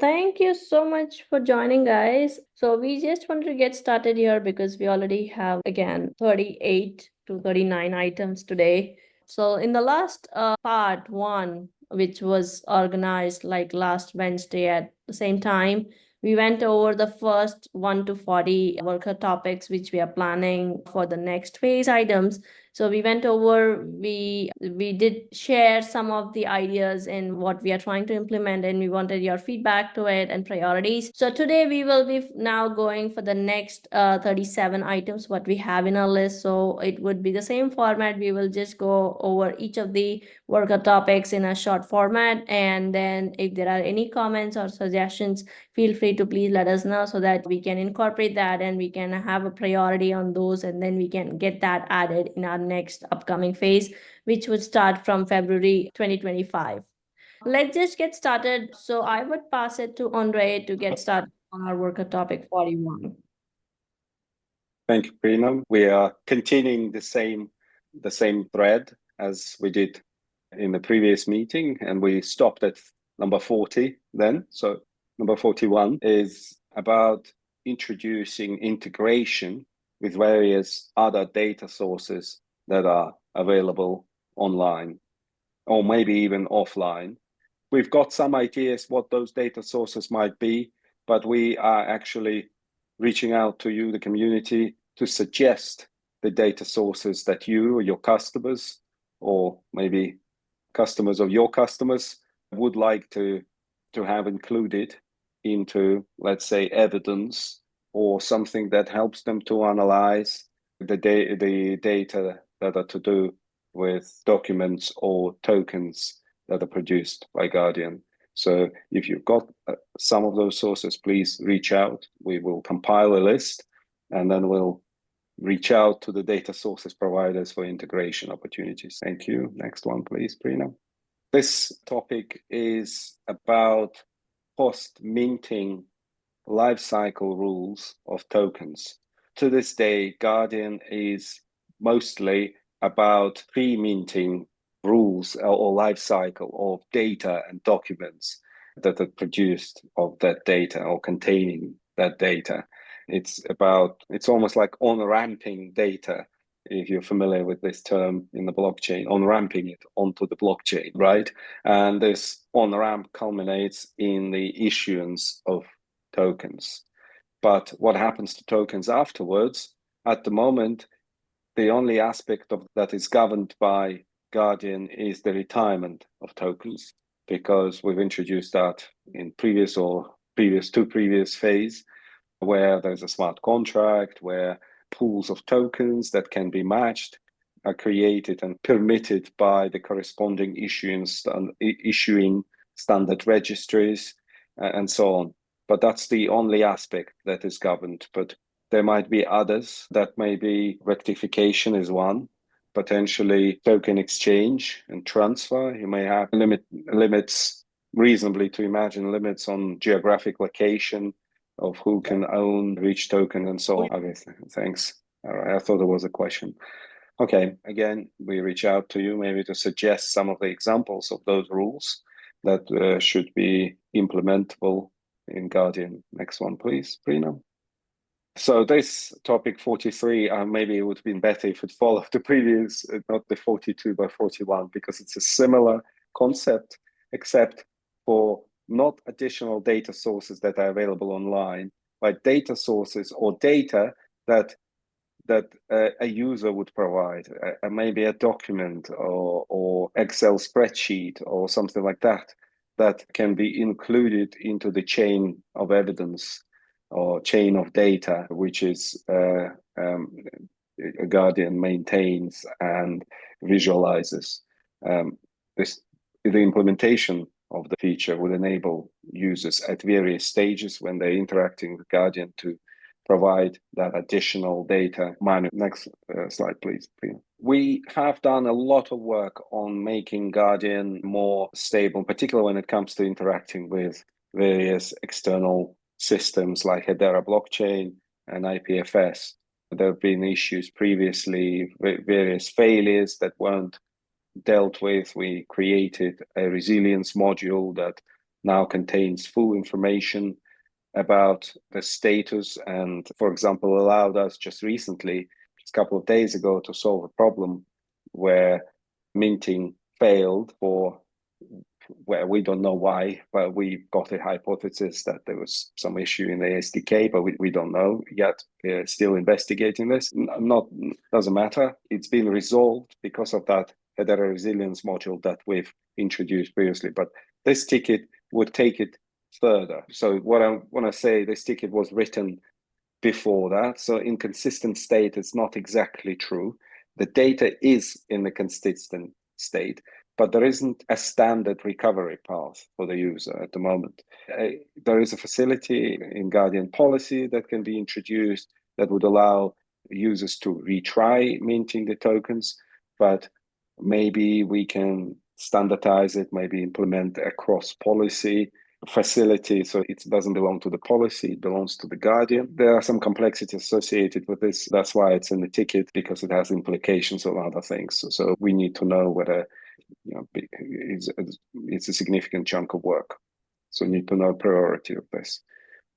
thank you so much for joining, guys. So we just want to get started here because we already have, again, 38 to 39 items today. So in the last part one, which was organized like last Wednesday at the same time, we went over the first 1 to 40 worker topics, which we are planning for the next phase items. So we went over, we did share some of the ideas in what we are trying to implement, and we wanted your feedback to it and priorities. So today we will be now going for the next 37 items what we have in our list. So it would be the same format. We will just go over each of the worker topics in a short format, and then if there are any comments or suggestions, feel free to please let us know so that we can incorporate that and we can have a priority on those, and then we can get that added in our next upcoming phase, which would start from February 2025. Let's just get started. So I would pass it to Andre to get started on our worker topic 41. Thank you, Prina. We are continuing the same thread as we did in the previous meeting, and we stopped at number 40 then. So number 41 is about introducing integration with various other data sources that are available online or maybe even offline. We've got some ideas what those data sources might be, but we are actually reaching out to you, the community, to suggest the data sources that you or your customers, or maybe customers of your customers, would like to have included into, let's say, evidence or something that helps them to analyze the data that are to do with documents or tokens that are produced by Guardian. So if you've got some of those sources, please reach out. We will compile a list, and then we'll reach out to the data sources providers for integration opportunities. Thank you. Next one, please, Prina. This topic is about post-minting lifecycle rules of tokens. To this day, Guardian is mostly about pre-minting rules or lifecycle of data and documents that are produced of that data or containing that data. It's almost like on-ramping data, if you're familiar with this term in the blockchain, on-ramping it onto the blockchain, right? And this on-ramp culminates in the issuance of tokens. But what happens to tokens afterwards? At the moment, the only aspect of that is governed by Guardian is the retirement of tokens, because we've introduced that in previous phase, where there's a smart contract, where pools of tokens that can be matched are created and permitted by the corresponding issuing standard registries and so on. But that's the only aspect that is governed. But there might be others. That may be rectification is one, potentially token exchange and transfer. You may have limits, reasonably to imagine limits on geographic location of who can own which token and so on. Okay, thanks. All right, I thought there was a question. Okay, again, we reach out to you maybe to suggest some of the examples of those rules that should be implementable in Guardian. Next one, please, Prina. So this topic 43, maybe it would have been better if it followed the previous, not the 42 by 41, because it's a similar concept, except for not additional data sources that are available online, but data sources or data that a user would provide, maybe a document or Excel spreadsheet or something like that, that can be included into the chain of evidence or chain of data, which is Guardian maintains and visualizes. The implementation of the feature would enable users at various stages when they're interacting with Guardian to provide that additional data. Next slide, please. We have done a lot of work on making Guardian more stable, particularly when it comes to interacting with various external systems like Hedera blockchain and IPFS. There have been issues previously, various failures that weren't dealt with. We created a resilience module that now contains full information about the status, and, for example, allowed us just recently, just a couple of days ago, to solve a problem where minting failed for where we don't know why, but we got a hypothesis that there was some issue in the SDK, but we don't know yet. We're still investigating this. Doesn't matter. It's been resolved because of that hedera resilience module that we've introduced previously. But this ticket would take it further. So what I want to say, this ticket was written before that. So in consistent state, it's not exactly true. The data is in the consistent state, but there isn't a standard recovery path for the user at the moment. There is a facility in Guardian policy that can be introduced that would allow users to retry minting the tokens, but maybe we can standardize it, maybe implement a cross-policy facility, so it doesn't belong to the policy, it belongs to the Guardian. There are some complexities associated with this. That's why it's in the ticket, because it has implications on other things. So we need to know whether it's a significant chunk of work. So we need to know priority of this.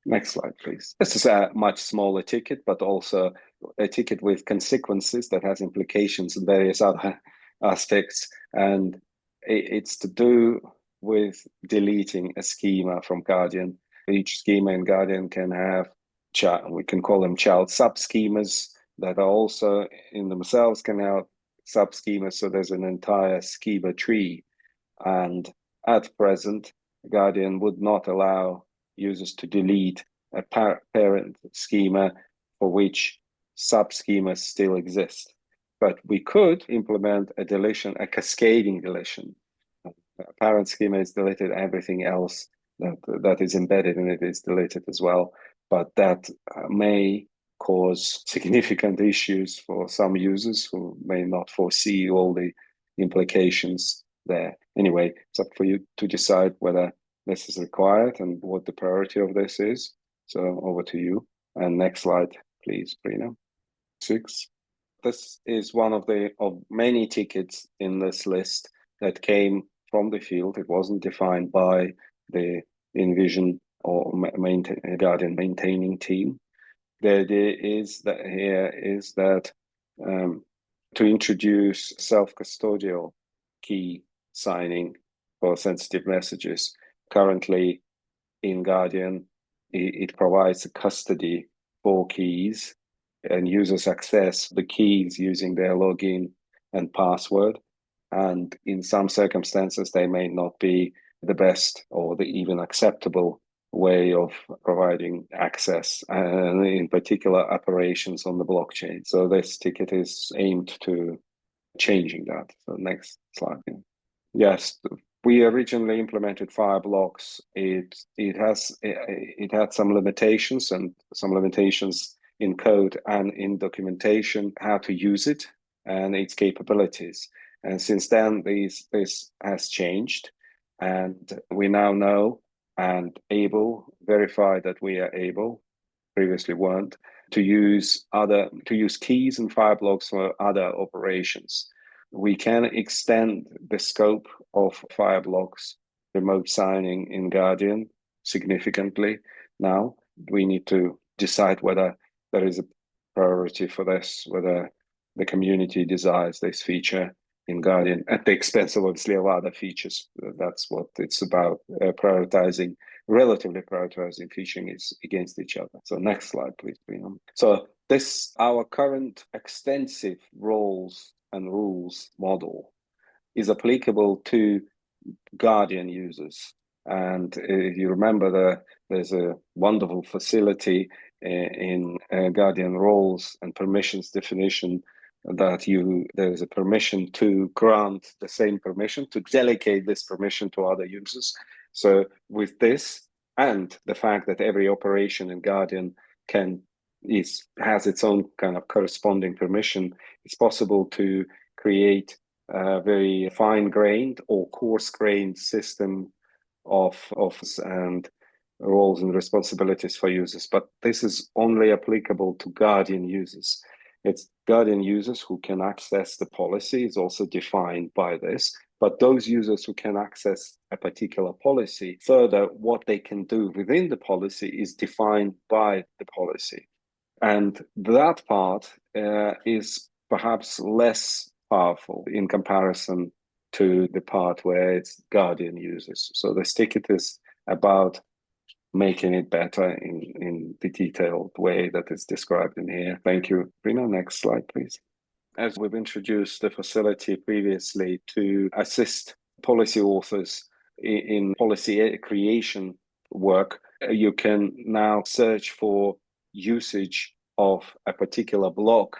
Next slide, please. This is a much smaller ticket, but also a ticket with consequences that has implications in various other aspects. And it's to do with deleting a schema from Guardian. Each schema in Guardian can have, we can call them child sub-schemas that are also in themselves can have sub-schemas. So there's an entire schema tree. And at present, Guardian would not allow users to delete a parent schema for which sub-schemas still exist. But we could implement a deletion, a cascading deletion. A parent schema is deleted, everything else that is embedded in it is deleted as well. But that may cause significant issues for some users who may not foresee all the implications there. Anyway, it's up for you to decide whether this is required and what the priority of this is. So over to you. And next slide, please, Brina. 6. This is one of many tickets in this list that came from the field. It wasn't defined by the Envision or Guardian maintaining team. The idea is that to introduce self-custodial key signing for sensitive messages. Currently in Guardian, it provides a custody for keys, and users access the keys using their login and password. And in some circumstances, they may not be the best or the even acceptable way of providing access, and in particular operations on the blockchain. So this ticket is aimed to changing that. So next slide. Yes, we originally implemented Fireblocks. It had some limitations in code and in documentation, how to use it and its capabilities. And since then, this has changed, and we now know and verify that we are able, previously weren't, to use keys and Fireblocks for other operations. We can extend the scope of Fireblocks remote signing in Guardian significantly now. We need to decide whether there is a priority for this, whether the community desires this feature in Guardian at the expense of obviously of other features. That's what it's about, relatively prioritizing features against each other. So next slide, please. So our current extensive roles and rules model is applicable to Guardian users. And if you remember, there's a wonderful facility in Guardian roles and permissions definition that there's a permission to grant the same permission, to delegate this permission to other users. So with this and the fact that every operation in Guardian has its own kind of corresponding permission, it's possible to create a very fine-grained or coarse-grained system of and roles and responsibilities for users. But this is only applicable to Guardian users. It's Guardian users who can access the policy is also defined by this, But those users who can access a particular policy, further, what they can do within the policy is defined by the policy. And that part is perhaps less powerful in comparison to the part where it's Guardian users. So this ticket is about making it better in the detailed way that is described in here. Thank you, Rina. Next slide, please. As we've introduced the facility previously to assist policy authors in policy creation work, you can now search for usage of a particular block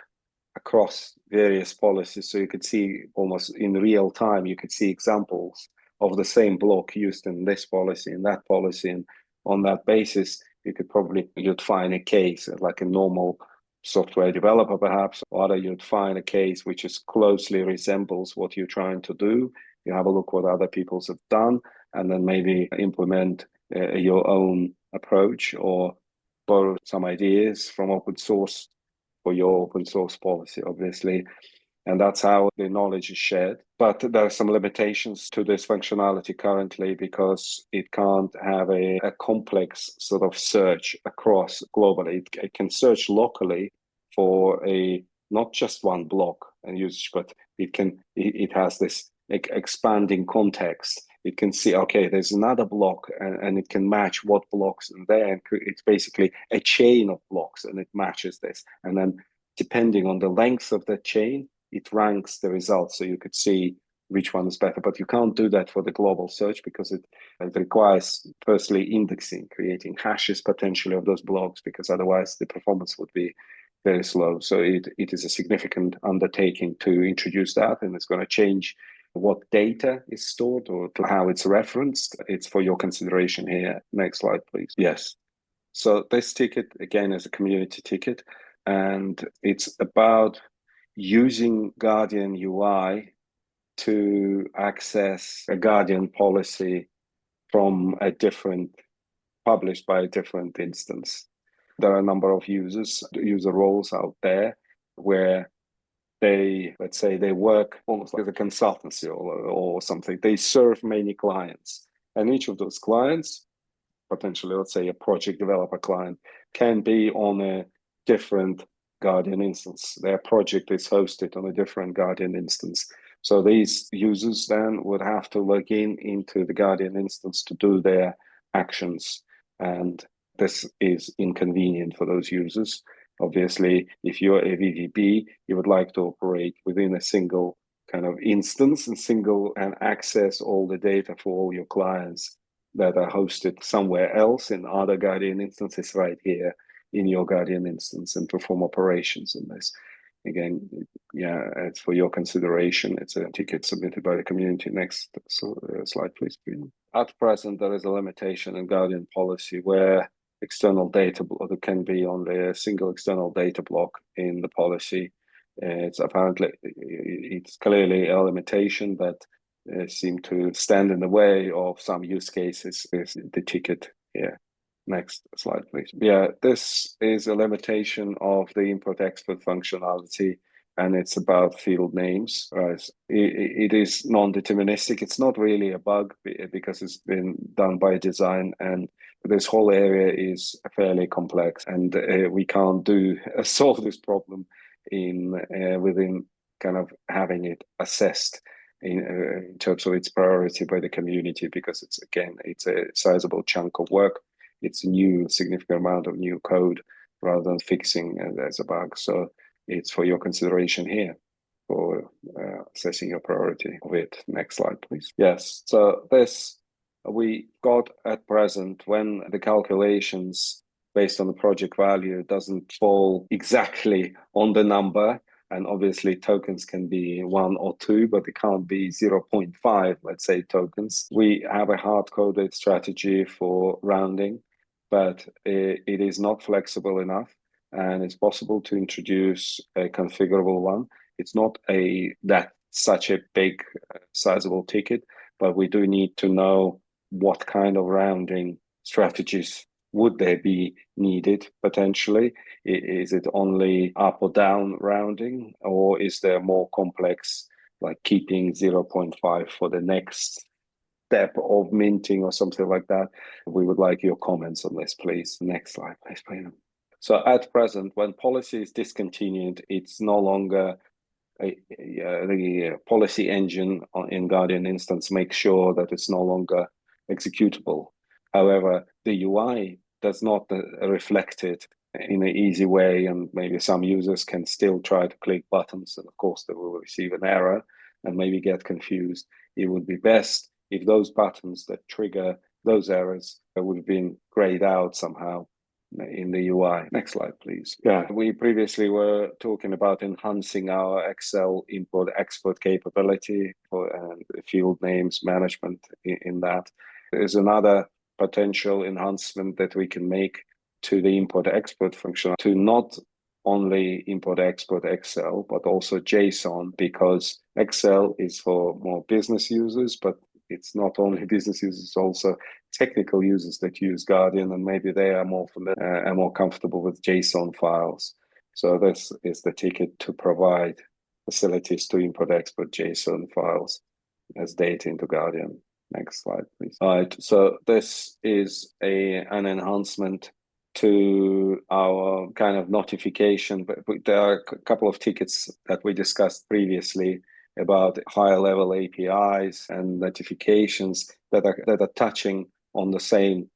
across various policies. So you could see almost in real time, you could see examples of the same block used in this policy, in that policy. And on that basis, you'd find a case like a normal software developer, perhaps, or you'd find a case which is closely resembles what you're trying to do. You have a look what other people's have done, and then maybe implement your own approach or borrow some ideas from open source for your open source policy, obviously. And that's how the knowledge is shared. But there are some limitations to this functionality currently because it can't have a complex sort of search across globally. It can search locally for not just one block and usage, but it has this expanding context. It can see, okay, there's another block and it can match what blocks in there. And it's basically a chain of blocks and it matches this. And then depending on the length of the chain, it ranks the results. So you could see which one is better, but you can't do that for the global search because it requires firstly indexing, creating hashes potentially of those blocks, because otherwise the performance would be very slow. So it is a significant undertaking to introduce that, and it's going to change what data is stored or how it's referenced. It's for your consideration here. Next slide, please. Yes. So this ticket, again, is a community ticket, and it's about using Guardian UI to access a Guardian policy from published by a different instance. There are a number of user roles out there where let's say they work almost like a consultancy or something. They serve many clients, and each of those clients, potentially, let's say a project developer client, can be on a different Guardian instance. Their project is hosted on a different Guardian instance. So these users then would have to log into the Guardian instance to do their actions. And this is inconvenient for those users. Obviously, if you're a VVB, you would like to operate within a single kind of instance and access all the data for all your clients that are hosted somewhere else in other Guardian instances right here in your Guardian instance and perform operations in this. Again, yeah, it's for your consideration. It's a ticket submitted by the community. Next slide, please. At present, there is a limitation in Guardian policy where external data can be only a single external data block in the policy. It's clearly a limitation that seem to stand in the way of some use cases with the ticket here. Next slide, please. Yeah, this is a limitation of the import-export functionality, and it's about field names. Right? It is non-deterministic. It's not really a bug because it's been done by design, and this whole area is fairly complex, and we can't solve this problem within kind of having it assessed in terms of its priority by the community, because it's a sizable chunk of work. It's a significant amount of new code rather than fixing as a bug. So it's for your consideration here for assessing your priority of it. Next slide, please. Yes, so this we got at present when the calculations based on the project value doesn't fall exactly on the number. And obviously tokens can be 1 or 2, but it can't be 0.5, let's say, tokens. We have a hard-coded strategy for rounding, but it is not flexible enough, and it's possible to introduce a configurable one. It's not such a big, sizable ticket, but we do need to know what kind of rounding strategies would there be needed potentially. Is it only up or down rounding, or is there more complex like keeping 0.5 for the next step of minting or something like that. We would like your comments on this, please. Next slide, please. So at present, when policy is discontinued, it's no longer the policy engine in Guardian instance makes sure that it's no longer executable. However, the UI does not reflect it in an easy way, and maybe some users can still try to click buttons, and of course they will receive an error and maybe get confused. It would be best if those buttons that trigger those errors would have been grayed out somehow in the UI. Next slide, please. Yeah, we previously were talking about enhancing our Excel import-export capability for field names management in that. There's another potential enhancement that we can make to the import-export function to not only import-export Excel, but also JSON, because Excel is for more business users, but it's not only business users, it's also technical users that use Guardian, and maybe they are more familiar and more comfortable with JSON files. So this is the ticket to provide facilities to import-export JSON files as data into Guardian. Next slide, please. All right, so this is an enhancement to our kind of notification, but there are a couple of tickets that we discussed previously about higher level APIs and notifications that are touching on the same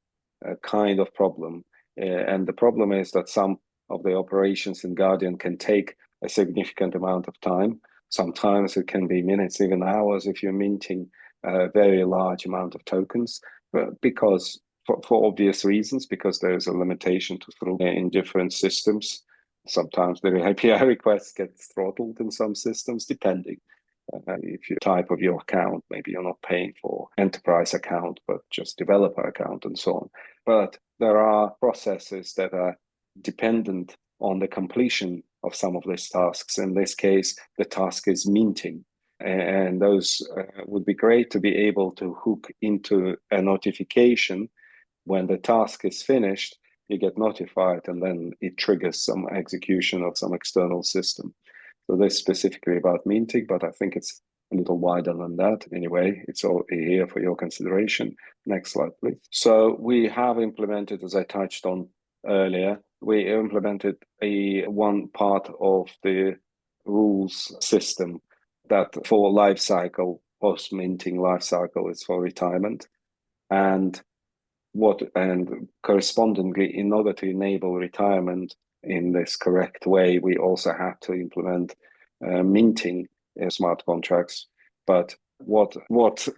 kind of problem. And the problem is that some of the operations in Guardian can take a significant amount of time. Sometimes it can be minutes, even hours, if you're minting a very large amount of tokens, because for obvious reasons, because there is a limitation to throw in different systems. Sometimes the API requests get throttled in some systems, depending. If you type of your account, maybe you're not paying for enterprise account, but just developer account and so on. But there are processes that are dependent on the completion of some of these tasks. In this case, the task is minting. And those would be great to be able to hook into a notification when the task is finished. You get notified, and then it triggers some execution of some external system. So this specifically about minting, but I think it's a little wider than that. Anyway, it's all here for your consideration. Next slide, please. So we have implemented, as I touched on earlier, we implemented one part of the rules system that for lifecycle, post-minting lifecycle is for retirement. And correspondingly, in order to enable retirement in this correct way, we also had to implement minting smart contracts. But what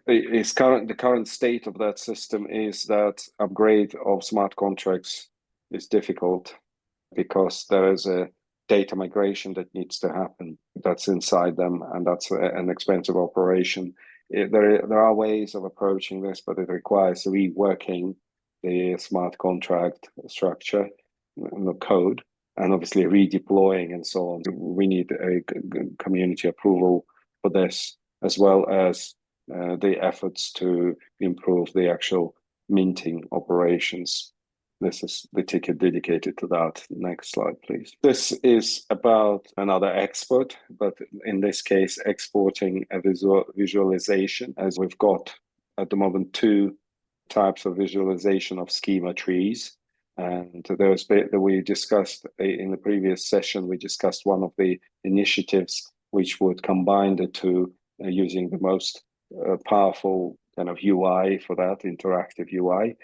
is the current state of that system is that upgrade of smart contracts is difficult because there is a data migration that needs to happen that's inside them, and that's an expensive operation. There are ways of approaching this, but it requires reworking the smart contract structure, the code, and obviously redeploying and so on. We need a community approval for this, as well as the efforts to improve the actual minting operations. This is the ticket dedicated to that. Next slide, please. This is about another export, but in this case, exporting a visualization, as we've got at the moment two types of visualization of schema trees. And there's that we discussed in the previous session, we discussed one of the initiatives which would combine the two using the most powerful kind of UI for that, interactive UI.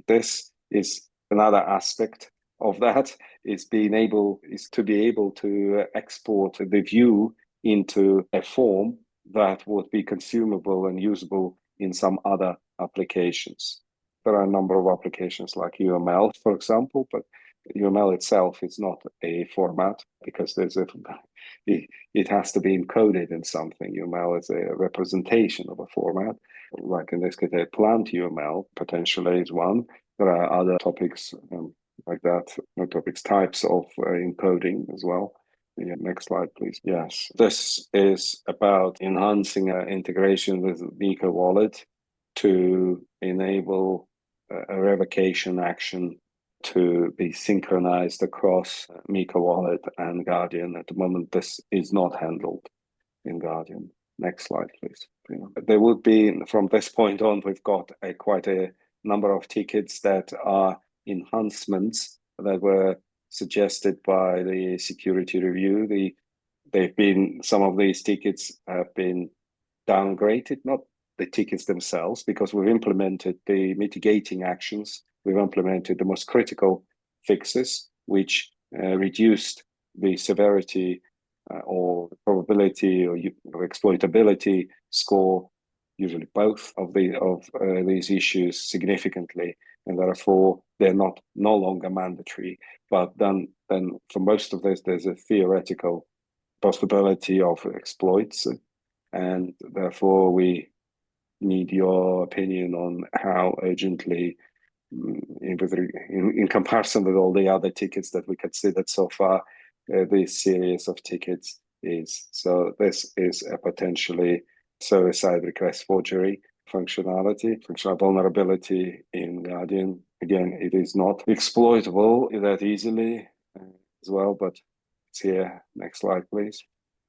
This is another aspect of that, is to be able to export the view into a form that would be consumable and usable in some other applications. There are a number of applications like UML, for example, but UML itself is not a format because it has to be encoded in something. UML is a representation of a format. Like in this case, a plant UML potentially is one. There are other topics like that, types of encoding as well. Yeah, next slide, please. Yes, this is about enhancing our integration with Mika Wallet to enable a revocation action to be synchronized across Mika Wallet and Guardian. At the moment, this is not handled. in Guardian. Next slide, please. There would be, from this point on, we've got quite a number of tickets that are enhancements that were suggested by the security review. Some of these tickets have been downgraded, not the tickets themselves, because we've implemented the mitigating actions. We've implemented the most critical fixes, which reduced the severity or probability or exploitability score, usually both of these issues, significantly, and therefore they're no longer mandatory. But then for most of this, there's a theoretical possibility of exploits, and therefore we need your opinion on how urgently, in comparison with all the other tickets that we considered so far, this series of tickets is. So this is a potentially server-side request forgery functional vulnerability in Guardian. Again, it is not exploitable that easily as well, but it's here. Next slide, please.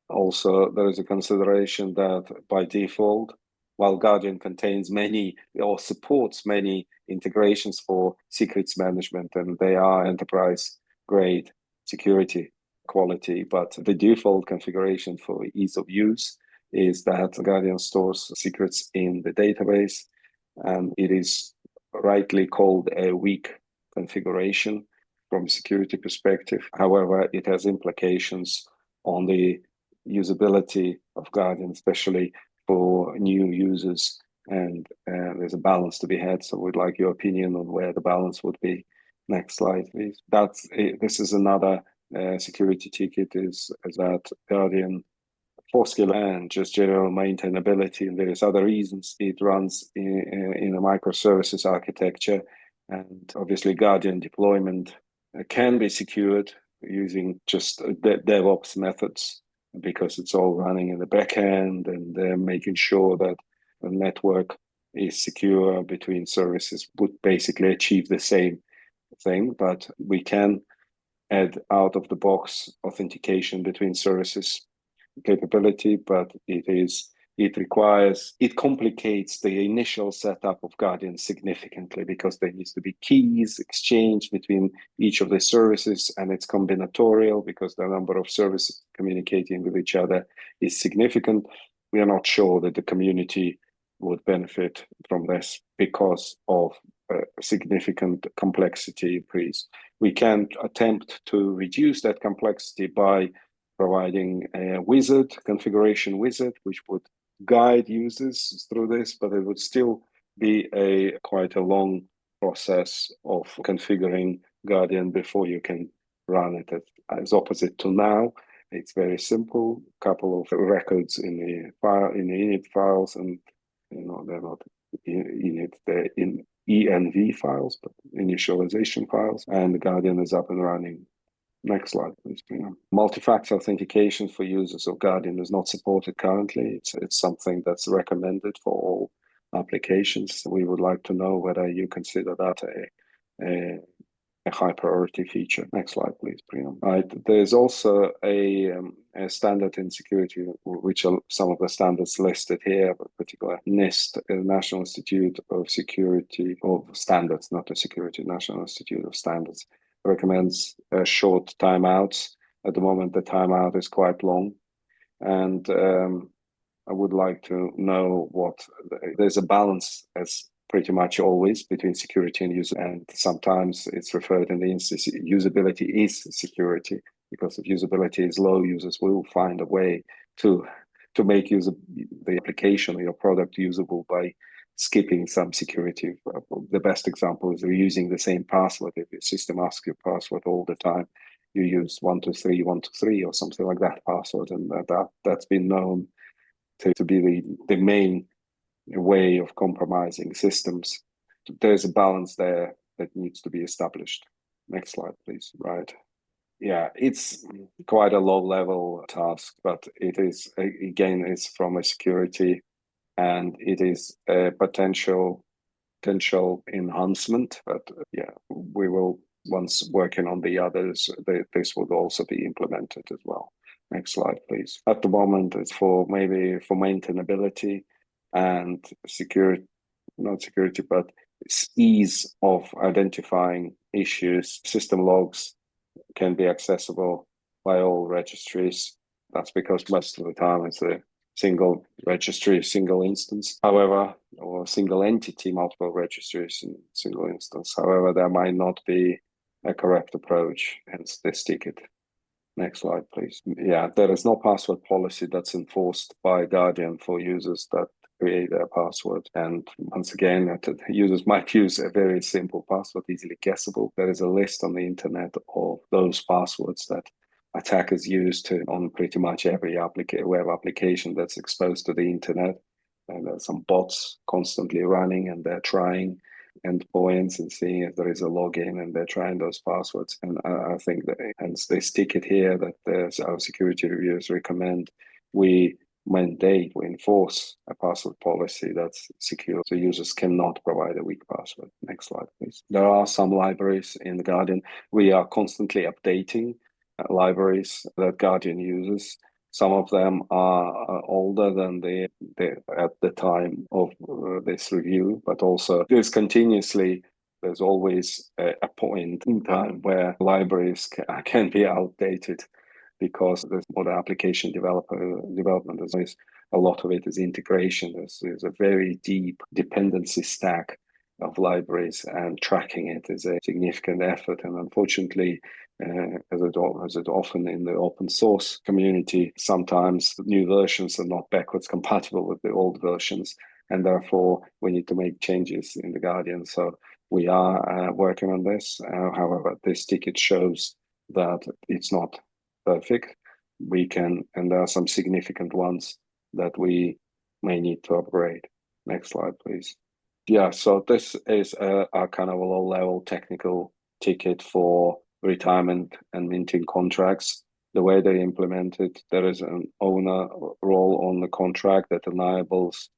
Also, there is a consideration that by default, while Guardian contains many or supports many integrations for secrets management, and they are enterprise grade security quality, but the default configuration for ease of use is that Guardian stores secrets in the database, and it is rightly called a weak configuration from a security perspective. However, it has implications on the usability of Guardian, especially for new users, and there's a balance to be had. So we'd like your opinion on where the balance would be. Next slide, please. This is another security ticket, is that Guardian for skill and just general maintainability, and various other reasons it runs in a microservices architecture, and obviously Guardian deployment can be secured using just DevOps methods, because it's all running in the backend, and making sure that the network is secure between services would basically achieve the same thing. But we can add out-of-the-box authentication between services capability, but it complicates the initial setup of Guardian significantly, because there needs to be keys exchanged between each of the services, and it's combinatorial because the number of services communicating with each other is significant. We are not sure that the community would benefit from this because of significant complexity increase. We can attempt to reduce that complexity by providing a configuration wizard, which would guide users through this, but it would still be quite a long process of configuring Guardian before you can run it. As opposite to now, it's very simple. Couple of records in the init files, and they're not init, they're in env files, but initialization files, and the Guardian is up and running. Next slide, please. Multi-factor authentication for users of Guardian is not supported currently. It's something that's recommended for all applications. We would like to know whether you consider that a high priority feature. Next slide, please, Priya. Right. There's also a standard in security, which are some of the standards listed here, but particularly NIST, National Institute of Security of Standards, not the Security, National Institute of Standards, recommends short timeouts. At the moment, the timeout is quite long, and I would like to know there's a balance, as pretty much always, between security and user, and sometimes it's referred in the instance usability is security, because if usability is low, users will find a way to make the application or your product usable by skipping some security. The best example is reusing the same password. If your system asks your password all the time, you use 123 or something like that password, and that's been known to be the main way of compromising systems. There's a balance there that needs to be established. Next slide, please. Right. Yeah, it's quite a low-level task, but it is, again, it's from a security, and it is a potential enhancement. But yeah, we will once working on the others, this would also be implemented as well. Next slide, please. At the moment, it's for maintainability and security, not security, but ease of identifying issues. System logs can be accessible by all registries. That's because most of the time it's a single registry, single instance. However, or single entity, multiple registries in single instance. However, there might not be a correct approach, hence this ticket. Next slide, please. Yeah, there is no password policy that's enforced by Guardian for users that create their password. And once again, users might use a very simple password, easily guessable. There is a list on the internet of those passwords that attackers use on pretty much every web application that's exposed to the internet. And there's some bots constantly running, and they're trying endpoints and seeing if there is a login, and they're trying those passwords. And I think that hence this ticket here that our security reviewers recommend, we enforce a password policy that's secure, so users cannot provide a weak password. Next slide, please. There are some libraries in Guardian. We are constantly updating libraries that Guardian uses. Some of them are older than they at the time of this review, but also there's always a point in time where libraries can be outdated, because there's more application development. There's a lot of it is integration. There's a very deep dependency stack of libraries, and tracking it is a significant effort. And unfortunately, as it often in the open source community, sometimes new versions are not backwards compatible with the old versions, and therefore we need to make changes in the Guardian. So we are working on this. However, this ticket shows that it's not perfect. And there are some significant ones that we may need to upgrade. Next slide, please. Yeah, so this is a kind of a low-level technical ticket for retirement and minting contracts. The way they implement it, there is an owner role on the contract that enables,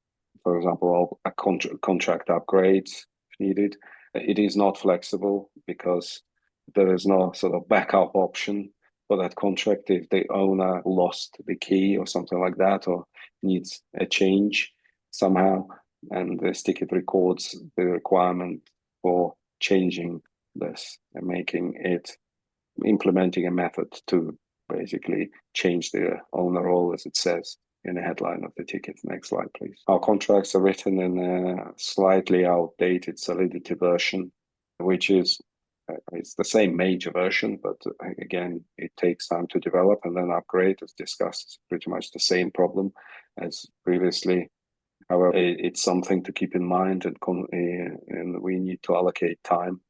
for example, a contract upgrades if needed. It is not flexible because there is no sort of backup option for that contract if the owner lost the key or something like that, or needs a change somehow. And this ticket records the requirement for changing this and implementing a method to basically change the owner role, as it says in the headline of the ticket. Next slide, please. Our contracts are written in a slightly outdated Solidity version, which is it's the same major version, but again, it takes time to develop and then upgrade. As discussed, it's pretty much the same problem as previously. However, it's something to keep in mind, and we need to allocate time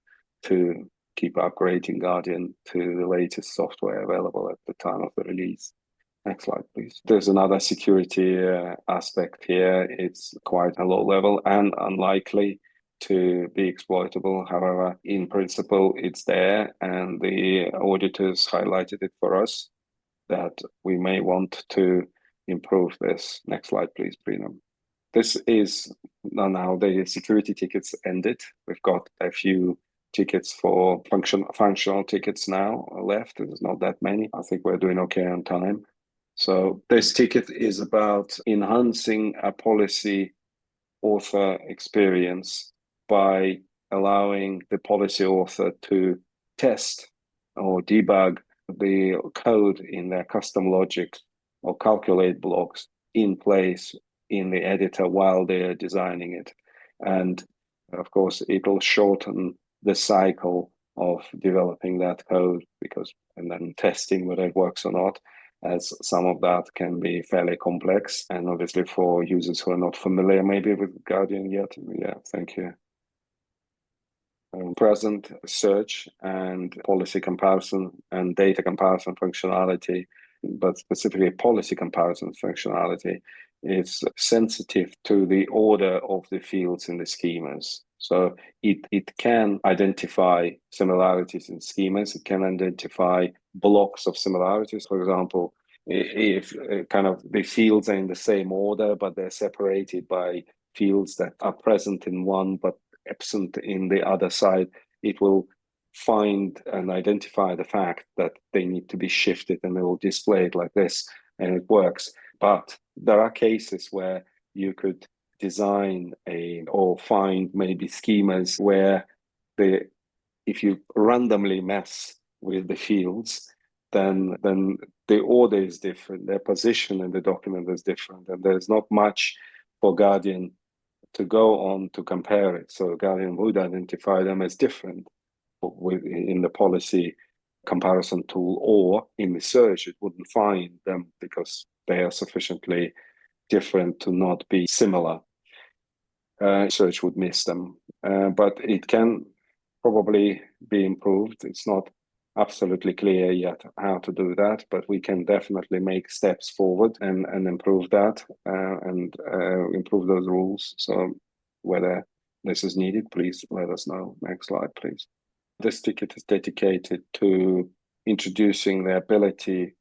to keep upgrading Guardian to the latest software available at the time of the release. Next slide, please. There's another security aspect here. It's quite a low level and unlikely to be exploitable. However, in principle, it's there, and the auditors highlighted it for us that we may want to improve this. Next slide, please, Preenam. This is now the security tickets ended. We've got a few tickets for functional tickets now left. There's not that many. I think we're doing okay on time. So this ticket is about enhancing a policy author experience by allowing the policy author to test or debug the code in their custom logic or calculate blocks in place in the editor while they're designing it. And of course, it will shorten the cycle of developing that code and then testing whether it works or not, as some of that can be fairly complex. And obviously for users who are not familiar maybe with Guardian yet, yeah, thank you. Present search and policy comparison and data comparison functionality, but specifically policy comparison functionality, is sensitive to the order of the fields in the schemas. So it can identify similarities in schemas. It can identify blocks of similarities. For example, if kind of the fields are in the same order, but they're separated by fields that are present in one but absent in the other side, it will find and identify the fact that they need to be shifted, and they will display it like this, and it works. But there are cases where you could design or find maybe schemas where if you randomly mess with the fields, then the order is different, their position in the document is different, and there's not much for Guardian to go on to compare it. So Guardian would identify them as different in the policy comparison tool, or in the search it wouldn't find them because they are sufficiently different to not be similar. Search would miss them, but it can probably be improved. It's not absolutely clear yet how to do that, but we can definitely make steps forward and improve that and improve those rules. So whether this is needed, please let us know. Next slide, please. This ticket is dedicated to introducing the ability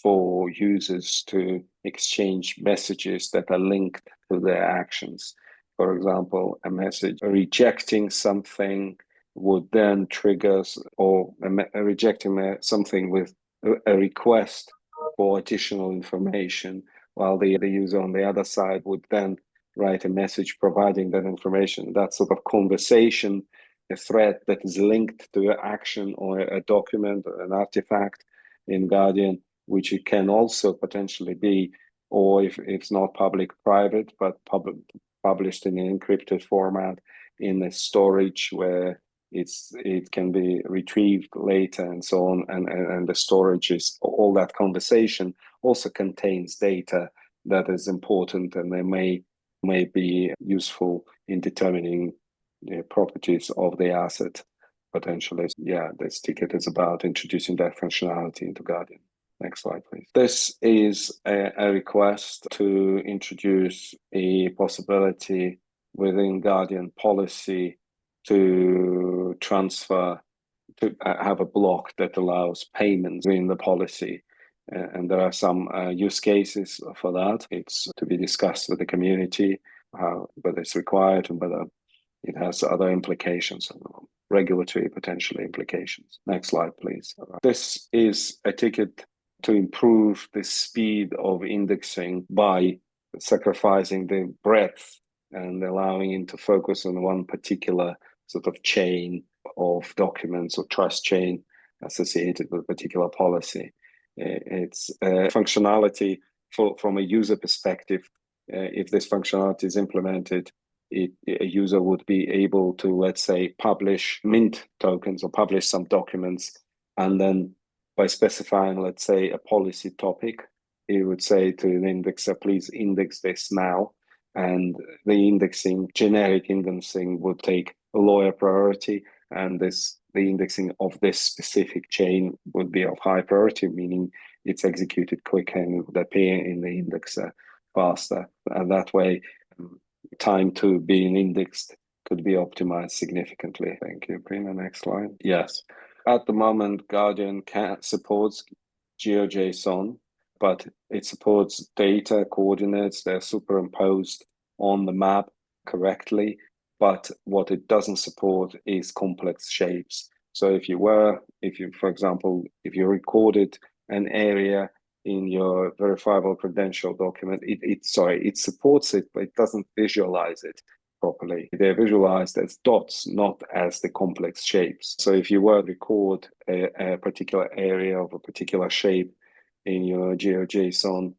for users to exchange messages that are linked to their actions. For example, a message rejecting something would then trigger, or rejecting something with a request for additional information, while the user on the other side would then write a message providing that information. That sort of conversation, a thread that is linked to an action or a document or an artifact in Guardian, which it can also potentially be, or if it's not public, private, but published in an encrypted format in a storage where it can be retrieved later and so on, and the storage is all that conversation also contains data that is important, and they may be useful in determining the properties of the asset potentially. Yeah, this ticket is about introducing that functionality into Guardian. Next slide, please. This is a request to introduce a possibility within Guardian policy to transfer, to have a block that allows payments in the policy. And there are some use cases for that. It's to be discussed with the community, whether it's required and whether it has other implications, regulatory potentially implications. Next slide, please. This is a ticket to improve the speed of indexing by sacrificing the breadth and allowing it to focus on one particular sort of chain of documents or trust chain associated with a particular policy. It's a functionality from a user perspective. If this functionality is implemented, a user would be able to, let's say, publish mint tokens or publish some documents, and then by specifying, let's say, a policy topic, it would say to an indexer, please index this now. And the generic indexing would take a lower priority, and the indexing of this specific chain would be of high priority, meaning it's executed quicker and would appear in the indexer faster. And that way, time to being indexed could be optimized significantly. Thank you. Prima, next slide. Yes. At the moment, Guardian supports GeoJSON, but it supports data coordinates. They're superimposed on the map correctly. But what it doesn't support is complex shapes. So if you, for example, if you recorded an area in your verifiable credential document, it supports it, but it doesn't visualize it properly. They're visualized as dots, not as the complex shapes. So if you were to record a particular area of a particular shape in your GeoJSON,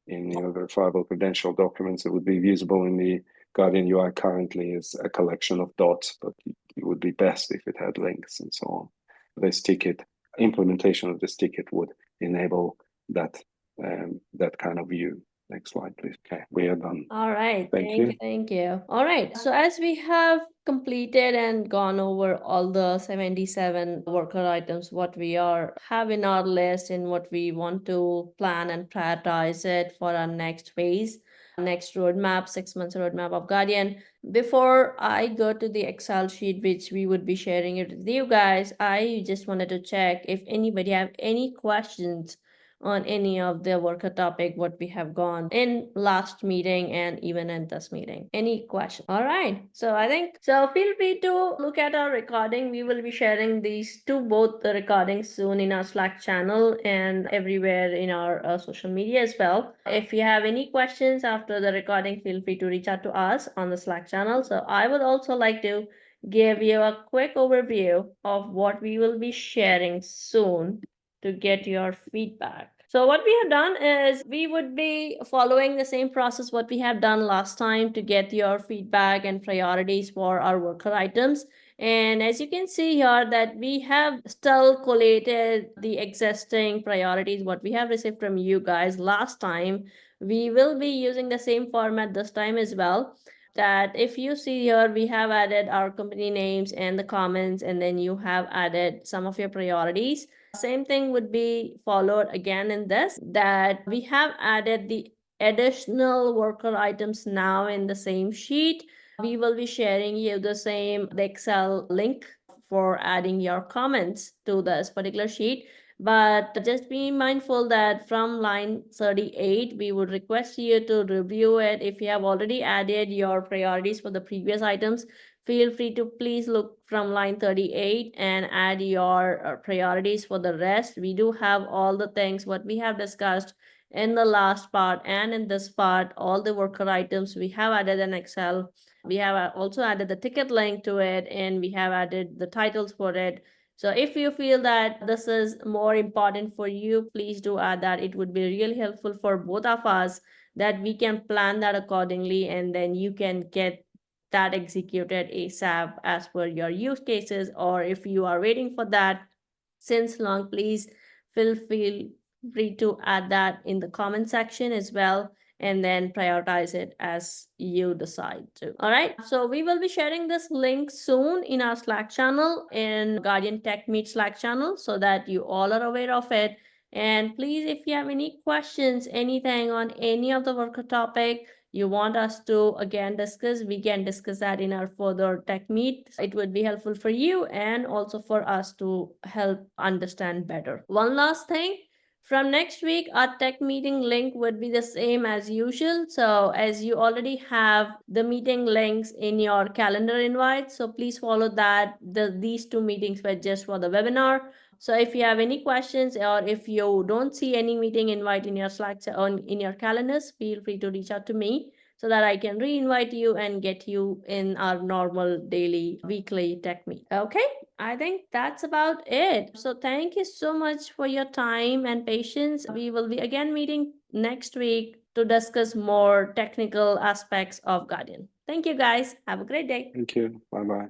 in your verifiable credential documents, it would be visible in the Guardian UI currently as a collection of dots, but it would be best if it had links and so on. This ticket, implementation of this ticket would enable that kind of view. Next slide, please. Okay, we are done. All right. Thank you. Thank you. All right. So as we have completed and gone over all the 77 worker items, what we have in our list and what we want to plan and prioritize it for our next phase, next roadmap, 6 months roadmap of Guardian. Before I go to the Excel sheet, which we would be sharing it with you guys, I just wanted to check if anybody have any questions on any of the worker topic what we have gone in last meeting and even in this meeting. Any question? All right, so I think so feel free to look at our recording. We will be sharing these two, both the recordings, soon in our Slack channel and everywhere in our social media as well. If you have any questions after the recording, feel free to reach out to us on the Slack channel. So I would also like to give you a quick overview of what we will be sharing soon to get your feedback. So what we have done is we would be following the same process what we have done last time to get your feedback and priorities for our worker items. And as you can see here that we have still collated the existing priorities what we have received from you guys last time. We will be using the same format this time as well. That if you see here, we have added our company names and the comments, and then you have added some of your priorities. Same thing would be followed again in this, that we have added the additional worker items now in the same sheet. We will be sharing you the Excel link for adding your comments to this particular sheet. But just be mindful that from line 38, we would request you to review it. If you have already added your priorities for the previous items, feel free to please look from line 38 and add your priorities for the rest. We do have all the things what we have discussed in the last part and in this part, all the worker items we have added in Excel. We have also added the ticket link to it, and we have added the titles for it. So if you feel that this is more important for you, please do add that. It would be really helpful for both of us that we can plan that accordingly, and then you can get that executed ASAP as per your use cases. Or if you are waiting for that since long, please feel free to add that in the comment section as well, and then prioritize it as you decide to. All right, so we will be sharing this link soon in our Slack channel, in Guardian TechMeet Slack channel, so that you all are aware of it. And please, if you have any questions, anything on any of the worker topic you want us to again discuss, we can discuss that in our further tech meet. It would be helpful for you and also for us to help understand better. One last thing, from next week, our tech meeting link would be the same as usual. So as you already have the meeting links in your calendar invite, so please follow that. These two meetings were just for the webinar. So if you have any questions, or if you don't see any meeting invite in your Slack or in your calendars, feel free to reach out to me so that I can re-invite you and get you in our normal daily weekly tech meet. Okay, I think that's about it. So thank you so much for your time and patience. We will be again meeting next week to discuss more technical aspects of Guardian. Thank you guys. Have a great day. Thank you. Bye-bye.